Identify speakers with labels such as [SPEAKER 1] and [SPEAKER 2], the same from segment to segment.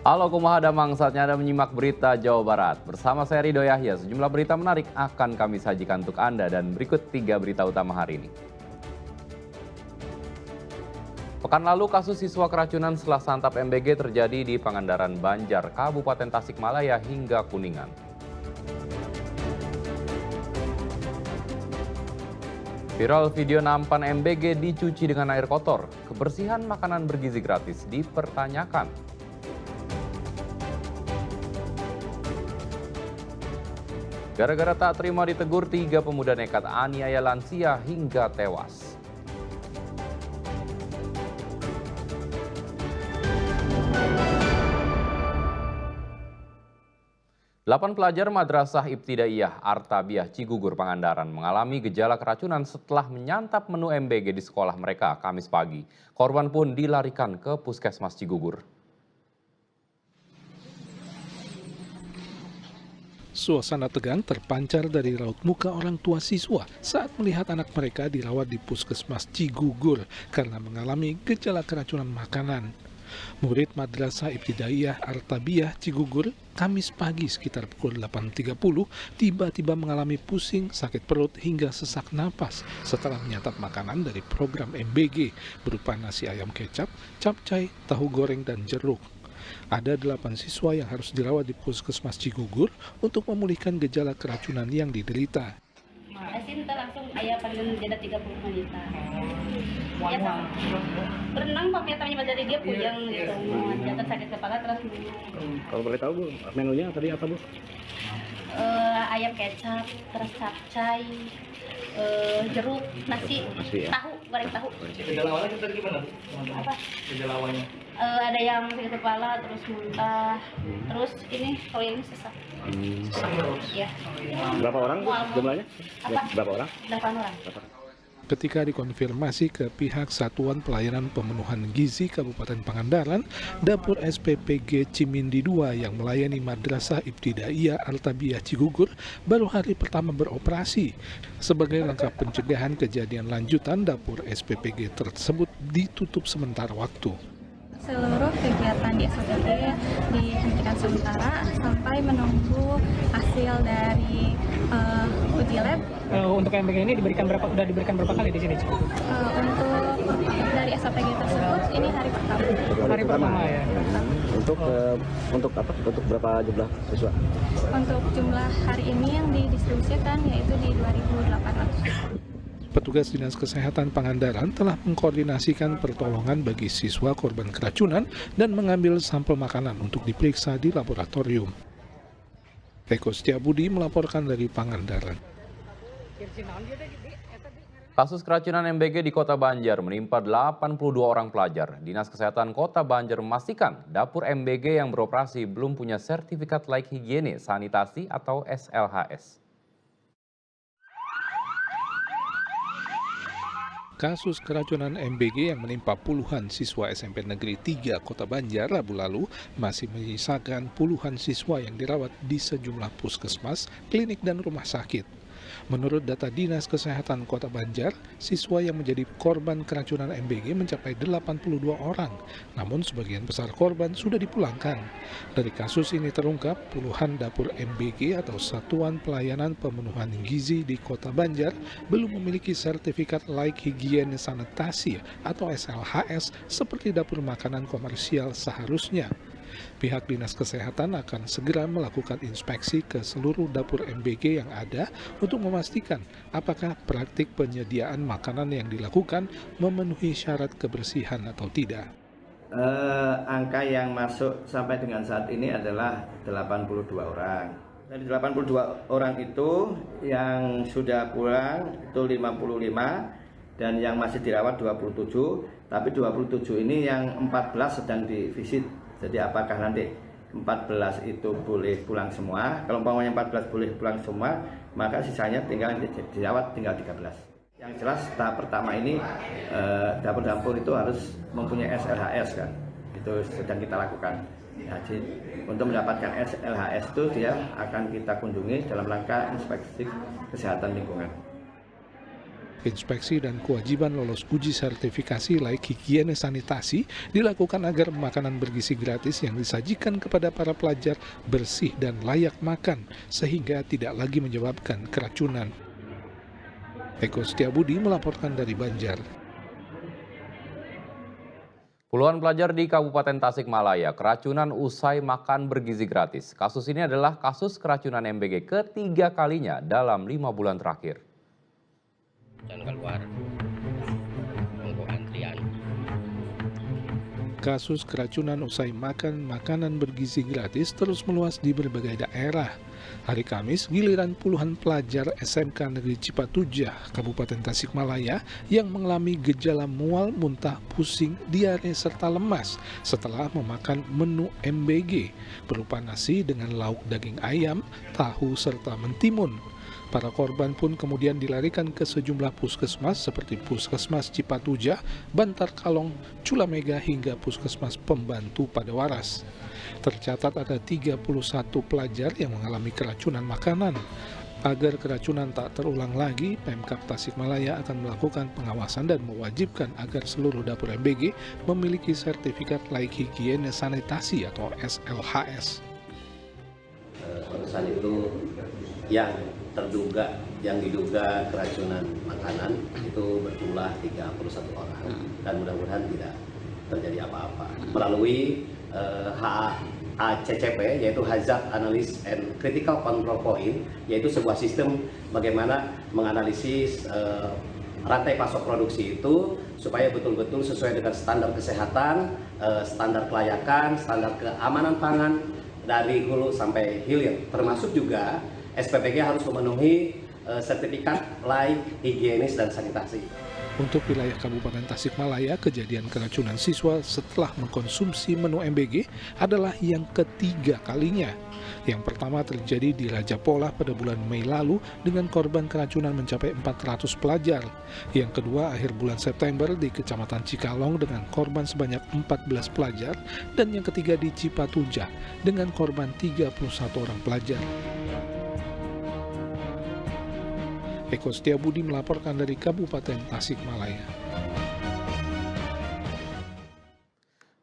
[SPEAKER 1] Halo kumaha damang, saatnya Anda menyimak berita Jawa Barat. Bersama saya Ridho Yahya, sejumlah berita menarik akan kami sajikan untuk Anda dan berikut 3 berita utama hari ini. Pekan lalu kasus siswa keracunan setelah santap MBG terjadi di Pangandaran Banjar, Kabupaten Tasikmalaya hingga Kuningan. Viral video nampan MBG dicuci dengan air kotor, kebersihan makanan bergizi gratis dipertanyakan. Gara-gara tak terima ditegur, 3 pemuda nekat aniaya lansia hingga tewas. Delapan pelajar Madrasah Ibtidaiyah Artabiah Cigugur Pangandaran mengalami gejala keracunan setelah menyantap menu MBG di sekolah mereka Kamis pagi. Korban pun dilarikan ke Puskesmas Cigugur.
[SPEAKER 2] Suasana tegang terpancar dari raut muka orang tua siswa saat melihat anak mereka dirawat di Puskesmas Cigugur karena mengalami gejala keracunan makanan. Murid Madrasah Ibtidaiyah Artabiah Cigugur Kamis pagi sekitar pukul 8.30 tiba-tiba mengalami pusing, sakit perut hingga sesak napas setelah menyantap makanan dari program MBG berupa nasi ayam kecap, capcay, tahu goreng, dan jeruk. Ada 8 siswa yang harus dirawat di Puskesmas Cigugur untuk memulihkan gejala keracunan yang diderita.
[SPEAKER 3] Sinta langsung ayah panggil jeda 30 menit. Ya sama. Berenang pakai tangannya dari dia puyeng gitu. Jatuh sakit kepala terus.
[SPEAKER 4] Kalau boleh tahu Bu, menunya tadi apa Bu?
[SPEAKER 3] Ayam kecap, terus capcay, jeruk, nasi,
[SPEAKER 4] ya?
[SPEAKER 3] tahu, goreng tahu.
[SPEAKER 5] Gejala awalnya tadi gimana?
[SPEAKER 3] Apa?
[SPEAKER 5] Gejala awalnya?
[SPEAKER 3] Ada yang sakit kepala, terus muntah, terus ini kalau yang ini sesak. Ya.
[SPEAKER 4] Berapa orang Bu jumlahnya?
[SPEAKER 3] Apa?
[SPEAKER 4] Berapa orang?
[SPEAKER 3] 8 orang.
[SPEAKER 2] Ketika dikonfirmasi ke pihak Satuan Pelayanan Pemenuhan Gizi Kabupaten Pangandaran, Dapur SPPG Cimindi II yang melayani Madrasah Ibtidaiyah Artabiah Cigugur baru hari pertama beroperasi. Sebagai langkah pencegahan kejadian lanjutan, Dapur SPPG tersebut ditutup sementara waktu.
[SPEAKER 6] Seluruh kegiatan di SPPG dihentikan sementara sampai menunggu hasil dari uji lab.
[SPEAKER 7] Untuk MBG ini sudah diberikan berapa kali di sini?
[SPEAKER 6] Untuk dari SPPG tersebut ini hari pertama.
[SPEAKER 7] Hari pertama ya.
[SPEAKER 4] Untuk apa? Untuk berapa jumlah siswa?
[SPEAKER 6] Untuk jumlah hari ini yang didistribusikan yaitu di 2.800.
[SPEAKER 2] Petugas Dinas Kesehatan Pangandaran telah mengkoordinasikan pertolongan bagi siswa korban keracunan dan mengambil sampel makanan untuk diperiksa di laboratorium. Eko Setiabudi melaporkan dari Pangandaran.
[SPEAKER 1] Kasus keracunan MBG di Kota Banjar menimpa 82 orang pelajar. Dinas Kesehatan Kota Banjar memastikan dapur MBG yang beroperasi belum punya sertifikat layak higiene sanitasi atau SLHS.
[SPEAKER 2] Kasus keracunan MBG yang menimpa puluhan siswa SMP Negeri 3 Kota Banjar Rabu lalu masih menyisakan puluhan siswa yang dirawat di sejumlah puskesmas, klinik, dan rumah sakit. Menurut data Dinas Kesehatan Kota Banjar, siswa yang menjadi korban keracunan MBG mencapai 82 orang, namun sebagian besar korban sudah dipulangkan. Dari kasus ini terungkap puluhan dapur MBG atau Satuan Pelayanan Pemenuhan Gizi di Kota Banjar belum memiliki sertifikat layak higiene sanitasi atau SLHS seperti dapur makanan komersial seharusnya. Pihak Dinas Kesehatan akan segera melakukan inspeksi ke seluruh dapur MBG yang ada untuk memastikan apakah praktik penyediaan makanan yang dilakukan memenuhi syarat kebersihan atau tidak.
[SPEAKER 8] Angka yang masuk sampai dengan saat ini adalah 82 orang. Dari 82 orang itu yang sudah pulang itu 55 dan yang masih dirawat 27, tapi 27 ini yang 14 sedang divisit. Jadi apakah nanti 14 itu boleh pulang semua? Kalau umpamanya 14 boleh pulang semua, maka sisanya tinggal dirawat tinggal 13. Yang jelas tahap pertama ini dapur-dapur itu harus mempunyai SLHS kan. Itu sedang kita lakukan. Jadi untuk mendapatkan SLHS itu dia akan kita kunjungi dalam rangka inspeksi kesehatan lingkungan.
[SPEAKER 2] Inspeksi dan kewajiban lolos uji sertifikasi layak higiene sanitasi dilakukan agar makanan bergizi gratis yang disajikan kepada para pelajar bersih dan layak makan, sehingga tidak lagi menyebabkan keracunan. Eko Setiabudi melaporkan dari Banjar.
[SPEAKER 1] Puluhan pelajar di Kabupaten Tasikmalaya keracunan usai makan bergizi gratis. Kasus ini adalah kasus keracunan MBG ketiga kalinya dalam 5 bulan terakhir.
[SPEAKER 9] Dan keluar nunggu antrian.
[SPEAKER 2] Kasus keracunan usai makan makanan bergizi gratis terus meluas di berbagai daerah. Hari Kamis, giliran puluhan pelajar SMK Negeri Cipatujah, Kabupaten Tasikmalaya yang mengalami gejala mual, muntah, pusing, diare, serta lemas setelah memakan menu MBG berupa nasi dengan lauk daging ayam, tahu, serta mentimun. Para korban pun kemudian dilarikan ke sejumlah puskesmas seperti Puskesmas Cipatujah, Bantar Kalong, Culamega hingga Puskesmas Pembantu Padawaras. Tercatat ada 31 pelajar yang mengalami keracunan makanan. Agar keracunan tak terulang lagi, Pemkab Tasikmalaya akan melakukan pengawasan dan mewajibkan agar seluruh dapur MBG memiliki sertifikat layak higiene sanitasi atau SLHS.
[SPEAKER 10] Urusan itu yang diduga keracunan makanan itu berjumlah 31 orang dan mudah-mudahan tidak terjadi apa-apa. Melalui HACCP yaitu Hazard Analysis and Critical Control Point, yaitu sebuah sistem bagaimana menganalisis rantai pasok produksi itu supaya betul-betul sesuai dengan standar kesehatan, standar kelayakan, standar keamanan pangan dari hulu sampai hilir, termasuk juga SPBG harus memenuhi sertifikat layak higienis dan sanitasi.
[SPEAKER 2] Untuk wilayah Kabupaten Tasikmalaya, kejadian keracunan siswa setelah mengkonsumsi menu MBG adalah yang ketiga kalinya. Yang pertama terjadi di Raja Polah pada bulan Mei lalu dengan korban keracunan mencapai 400 pelajar. Yang kedua akhir bulan September di Kecamatan Cikalong dengan korban sebanyak 14 pelajar. Dan yang ketiga di Cipatujah dengan korban 31 orang pelajar. Eko Setiabudi melaporkan dari Kabupaten Tasikmalaya.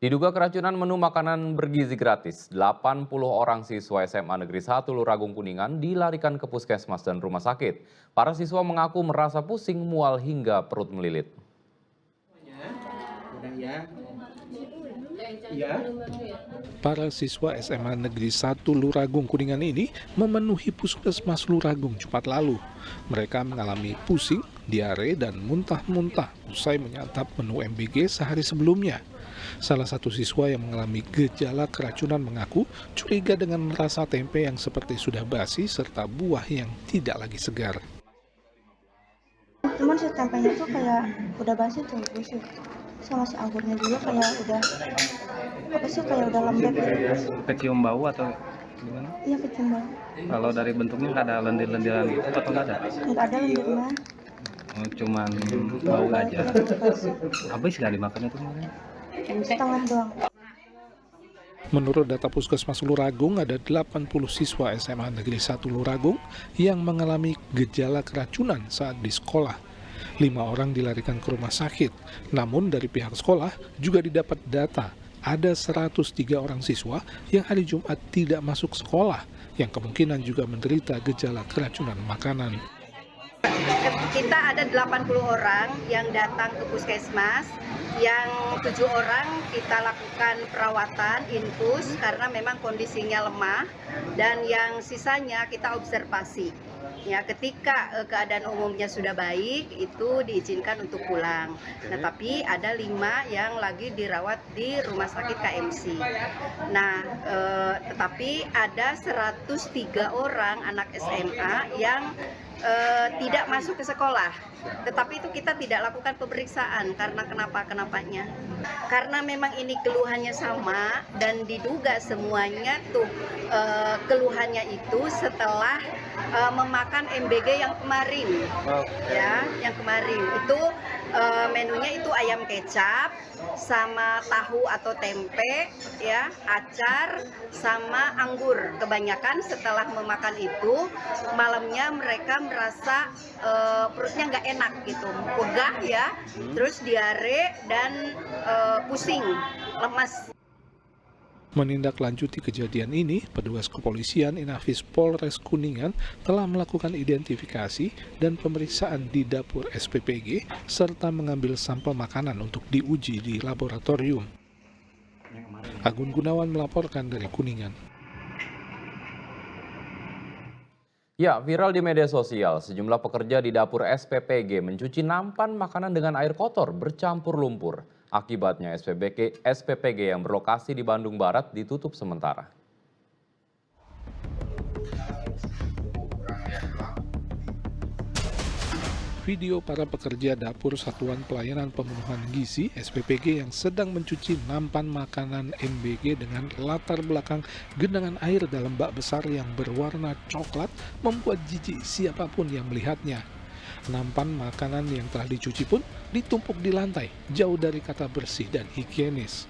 [SPEAKER 1] Diduga keracunan menu makanan bergizi gratis, 80 orang siswa SMA Negeri 1 Luragung Kuningan dilarikan ke puskesmas dan rumah sakit. Para siswa mengaku merasa pusing, mual hingga perut melilit.
[SPEAKER 2] Para siswa SMA Negeri 1 Luragung Kuningan ini memenuhi puskesmas Luragung Jumat lalu. Mereka mengalami pusing, diare, dan muntah-muntah usai menyantap menu MBG sehari sebelumnya. Salah satu siswa yang mengalami gejala keracunan mengaku curiga dengan rasa tempe yang seperti sudah basi serta buah yang tidak lagi segar.
[SPEAKER 6] Cuman si tempenya tuh kayak udah basi tuh, busuk. Sama si anggurnya juga kayak udah kayak lembek gitu.
[SPEAKER 5] Kecium bau atau gimana?
[SPEAKER 6] Iya, kecium bau.
[SPEAKER 5] Kalau dari bentuknya nggak ada lendir-lendiran gitu atau nggak ada?
[SPEAKER 6] Nggak ada lendirnya.
[SPEAKER 5] Oh, cuman bau aja. Habis nggak dimakannya tuh kemarin?
[SPEAKER 6] Setengah doang.
[SPEAKER 2] Menurut data Puskesmas Luragung, ada 80 siswa SMA Negeri 1 Luragung yang mengalami gejala keracunan saat di sekolah. 5 orang dilarikan ke rumah sakit. Namun dari pihak sekolah juga didapat data ada 103 orang siswa yang hari Jumat tidak masuk sekolah, yang kemungkinan juga menderita gejala keracunan makanan.
[SPEAKER 11] Kita ada 80 orang yang datang ke puskesmas, yang 7 orang kita lakukan perawatan infus karena memang kondisinya lemah, dan yang sisanya kita observasi. Ya, ketika keadaan umumnya sudah baik, itu diizinkan untuk pulang. Nah, tapi ada 5 yang lagi dirawat di rumah sakit KMC. Nah, tetapi ada 103 orang anak SMA yang tidak masuk ke sekolah, tetapi itu kita tidak lakukan pemeriksaan karena kenapa-kenapanya. Karena memang ini keluhannya sama dan diduga semuanya tuh keluhannya itu setelah memakan MBG yang kemarin. Ya, yang kemarin itu menunya itu ayam kecap sama tahu atau tempe, ya, acar sama anggur. Kebanyakan setelah memakan itu malamnya mereka merasa perutnya nggak enak gitu, pegah ya, terus diare dan pusing, lemas.
[SPEAKER 2] Menindaklanjuti kejadian ini, petugas kepolisian Inafis Polres Kuningan telah melakukan identifikasi dan pemeriksaan di dapur SPPG serta mengambil sampel makanan untuk diuji di laboratorium. Agun Gunawan melaporkan dari Kuningan.
[SPEAKER 1] Ya, viral di media sosial, sejumlah pekerja di dapur SPPG mencuci nampan makanan dengan air kotor bercampur lumpur. Akibatnya SPPG yang berlokasi di Bandung Barat ditutup sementara.
[SPEAKER 2] Video para pekerja dapur Satuan Pelayanan Pemenuhan Gizi SPPG yang sedang mencuci nampan makanan MBG dengan latar belakang genangan air dalam bak besar yang berwarna coklat membuat jijik siapapun yang melihatnya. Nampan makanan yang telah dicuci pun ditumpuk di lantai, jauh dari kata bersih dan higienis.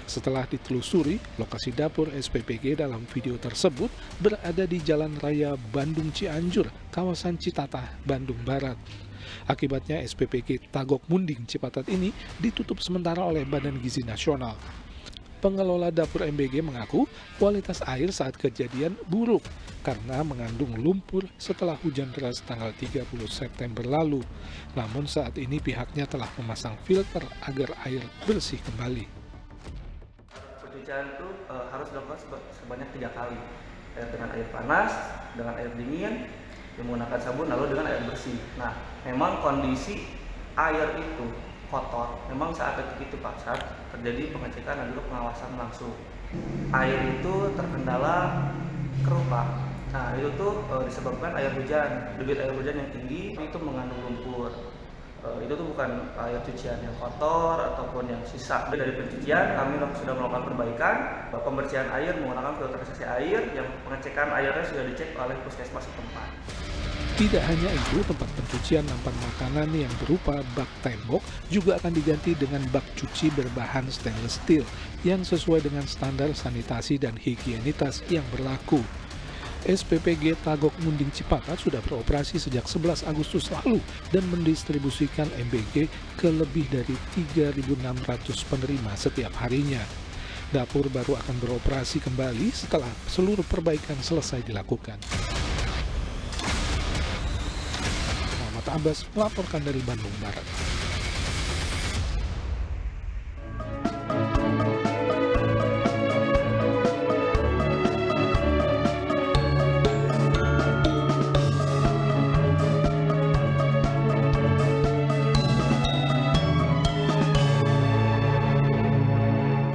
[SPEAKER 2] Setelah ditelusuri, lokasi dapur SPPG dalam video tersebut berada di Jalan Raya Bandung Cianjur, kawasan Citatah, Bandung Barat. Akibatnya SPPG Tagok Munding Cipatat ini ditutup sementara oleh Badan Gizi Nasional. Pengelola dapur MBG mengaku kualitas air saat kejadian buruk karena mengandung lumpur setelah hujan deras tanggal 30 September lalu. Namun saat ini pihaknya telah memasang filter agar air bersih kembali.
[SPEAKER 12] Pencucian itu harus dilakukan sebanyak 3 kali, dengan air panas, dengan air dingin, menggunakan sabun, lalu dengan air bersih. Nah, memang kondisi air itu kotor, memang saat itu Pak, saat terjadi pengecekan dan juga pengawasan langsung. Air itu terkendala keruh Pak. Nah, itu tuh disebabkan air hujan, debit air hujan yang tinggi itu mengandung lumpur. Itu tuh bukan air cucian yang kotor ataupun yang sisa. Dari pencucian kami sudah melakukan perbaikan, pembersihan air menggunakan filterisasi air yang pengecekan airnya sudah dicek oleh puskesmas setempat.
[SPEAKER 2] Tidak hanya itu, tempat pencucian nampan makanan yang berupa bak tembok juga akan diganti dengan bak cuci berbahan stainless steel yang sesuai dengan standar sanitasi dan higienitas yang berlaku. SPPG Tagok Munding Cipatat sudah beroperasi sejak 11 Agustus lalu dan mendistribusikan MBG ke lebih dari 3.600 penerima setiap harinya. Dapur baru akan beroperasi kembali setelah seluruh perbaikan selesai dilakukan. Abbas melaporkan dari Bandung Barat.